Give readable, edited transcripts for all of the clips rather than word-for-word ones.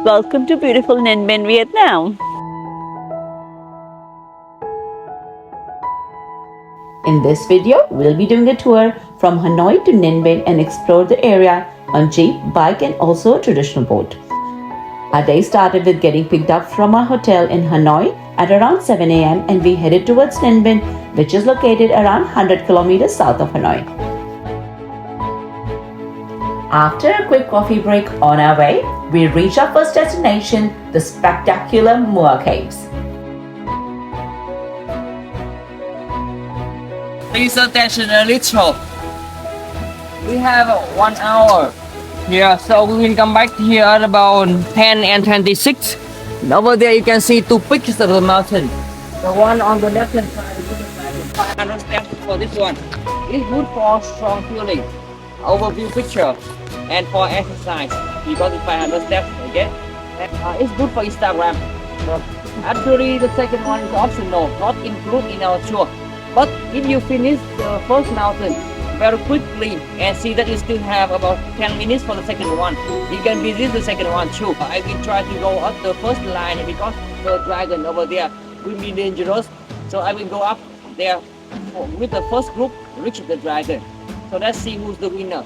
Welcome to beautiful Ninh Binh, Vietnam. In this video, we'll be doing a tour from Hanoi to Ninh Binh and explore the area on jeep, bike and also a traditional boat. Our day started with getting picked up from our hotel in Hanoi at around 7 a.m. and we headed towards Ninh Binh, which is located around 100 kilometers south of Hanoi. After a quick coffee break on our way, we reached our first destination, the spectacular Mua Caves. Please attention a little. We have 1 hour here, so we will come back here at about 10 and 26. And over there you can see 2 pictures of the mountain. The one on the left hand side is 500 steps for this one. It's good for strong feeling, overview picture, and for exercise because it's 500 steps, okay? It's good for Instagram. So, actually, the second one is optional, not included in our tour. But if you finish the first mountain very quickly and see that you still have about 10 minutes for the second one, you can visit the second one too. I will try to go up the first line because the dragon over there will be dangerous. So I will go up there with the first group, reach the dragon. So let's see who's the winner.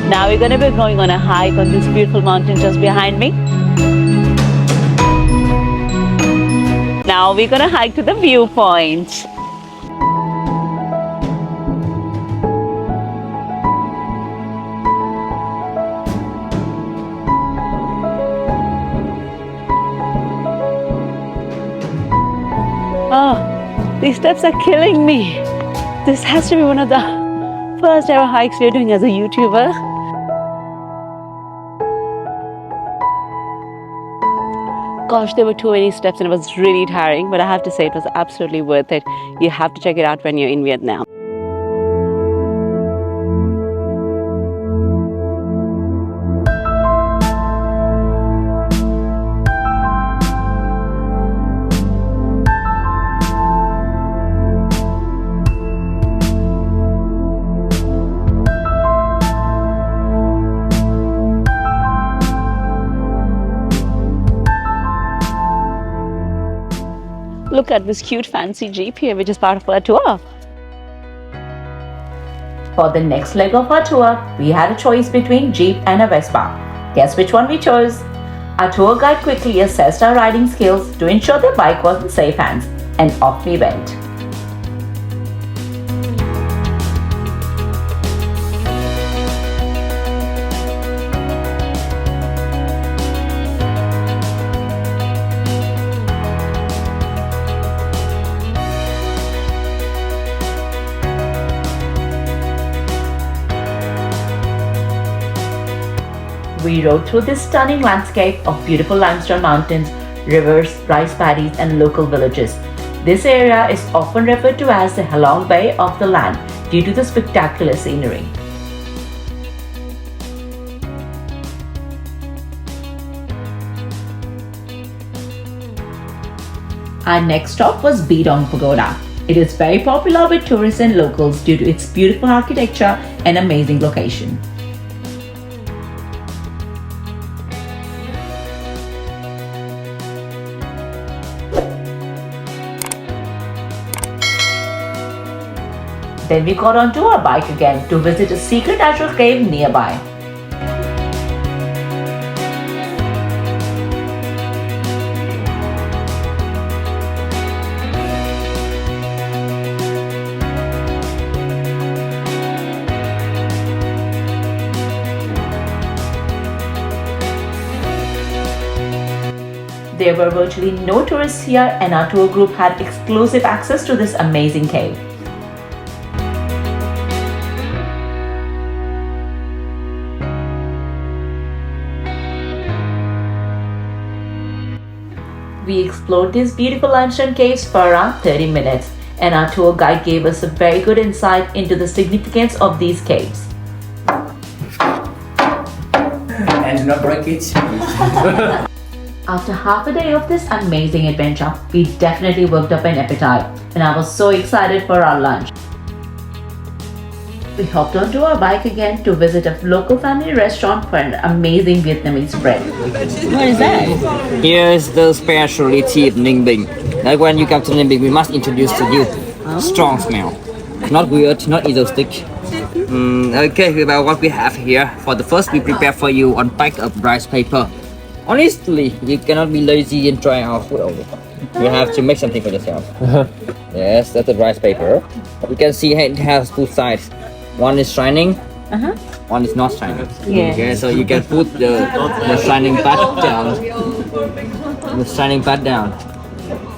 Now we're going to be going on a hike on this beautiful mountain just behind me. Now we're going to hike to the viewpoint. Oh, these steps are killing me. This has to be one of the first ever hikes we're doing as a YouTuber. Gosh, there were too many steps and it was really tiring, but I have to say it was absolutely worth it. You have to check it out when you're in Vietnam. Look at this cute fancy jeep here, which is part of our tour. For the next leg of our tour, we had a choice between jeep and a Vespa. Guess which one we chose? Our tour guide quickly assessed our riding skills to ensure the bike was in safe hands, and off we went. We rode through this stunning landscape of beautiful limestone mountains, rivers, rice paddies and local villages. This area is often referred to as the Halong Bay of the land due to the spectacular scenery. Our next stop was Ngo Dong Pagoda. It is very popular with tourists and locals due to its beautiful architecture and amazing location. Then we got onto our bike again to visit a secret natural cave nearby. There were virtually no tourists here and our tour group had exclusive access to this amazing cave. We explored these beautiful limestone caves for around 30 minutes, and our tour guide gave us a very good insight into the significance of these caves. And do not break it. After half a day of this amazing adventure, we definitely worked up an appetite, and I was so excited for our lunch. We hopped onto our bike again to visit a local family restaurant for an amazing Vietnamese bread. What is that? Here's the specialty of Ninh Binh. Like when you come to Ninh Binh, we must introduce to you strong smell. Not weird, not exotic. Okay, about what we have here. For the first, we prepare for you on pack of rice paper. Honestly, you cannot be lazy and try our food over. You have to make something for yourself. Yes, that's the rice paper. You can see it has two sides. One is shining, one is not shining. Yeah. Okay, so you can put the shining part down. The shining part down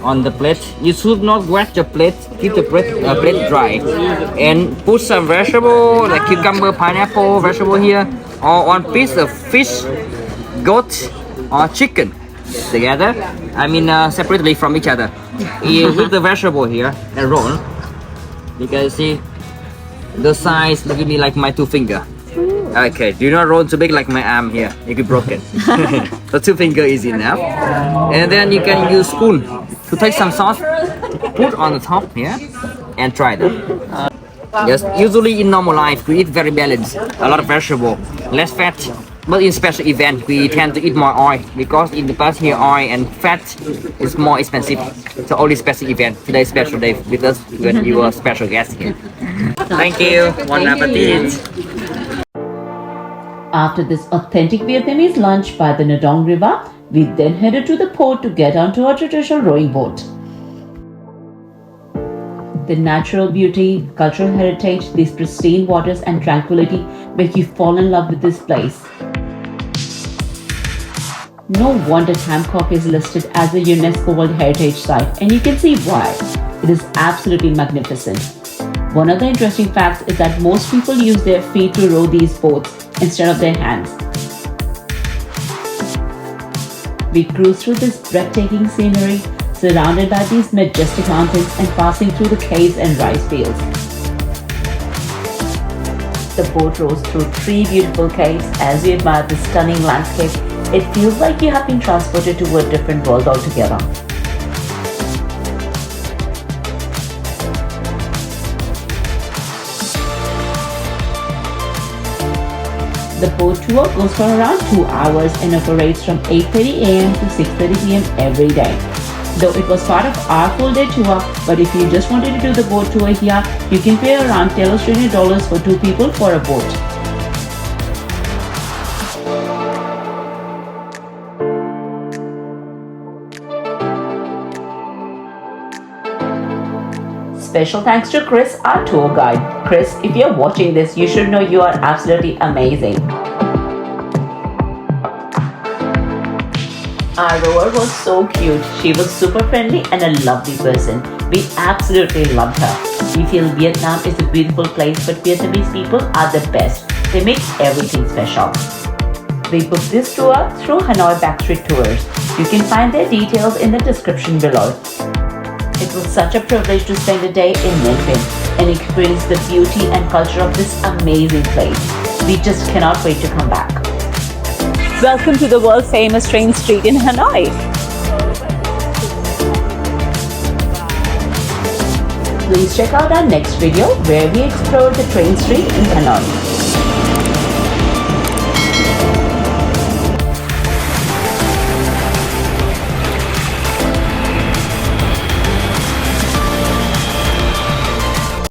on the plate. You should not wet the plate. Keep the plate dry, and put some vegetable like cucumber, pineapple, vegetable here, or one piece of fish, goat, or chicken together. I mean separately from each other. You put the vegetable here and roll. You can see the size look at me like my two finger. Okay, do not roll too big like my arm here. It could be broken. The two finger is enough. And then you can use spoon to take some sauce, put on the top here, and try them. Yes, usually in normal life we eat very balanced, a lot of vegetable, less fat. But in special event we tend to eat more oil because in the past here oil and fat is more expensive. So only special event. Today is special day with us when you are special guest here. Thank you. Bon appetit. After this authentic Vietnamese lunch by the Ngo Dong River, we then headed to the port to get onto our traditional rowing boat. The natural beauty, cultural heritage, these pristine waters and tranquility make you fall in love with this place. No wonder Tam Coc is listed as a UNESCO World Heritage Site, and you can see why. It is absolutely magnificent. One of the interesting facts is that most people use their feet to row these boats instead of their hands. We cruise through this breathtaking scenery, surrounded by these majestic mountains and passing through the caves and rice fields. The boat rows through 3 beautiful caves as we admire the stunning landscape. It feels like you have been transported to a different world altogether. The boat tour goes for around 2 hours and operates from 8:30 a.m. to 6:30 p.m. every day. Though it was part of our full day tour, but if you just wanted to do the boat tour here, you can pay around $10 for 2 people for a boat. Special thanks to Chris, our tour guide. Chris, if you're watching this, you should know you are absolutely amazing. Our rower was so cute. She was super friendly and a lovely person. We absolutely loved her. We feel Vietnam is a beautiful place, but Vietnamese people are the best. They make everything special. We booked this tour through Hanoi Backstreet Tours. You can find their details in the description below. It was such a privilege to spend a day in Ninh Binh and experience the beauty and culture of this amazing place. We just cannot wait to come back. Welcome to the world famous train street in Hanoi. Please check out our next video where we explore the train street in Hanoi.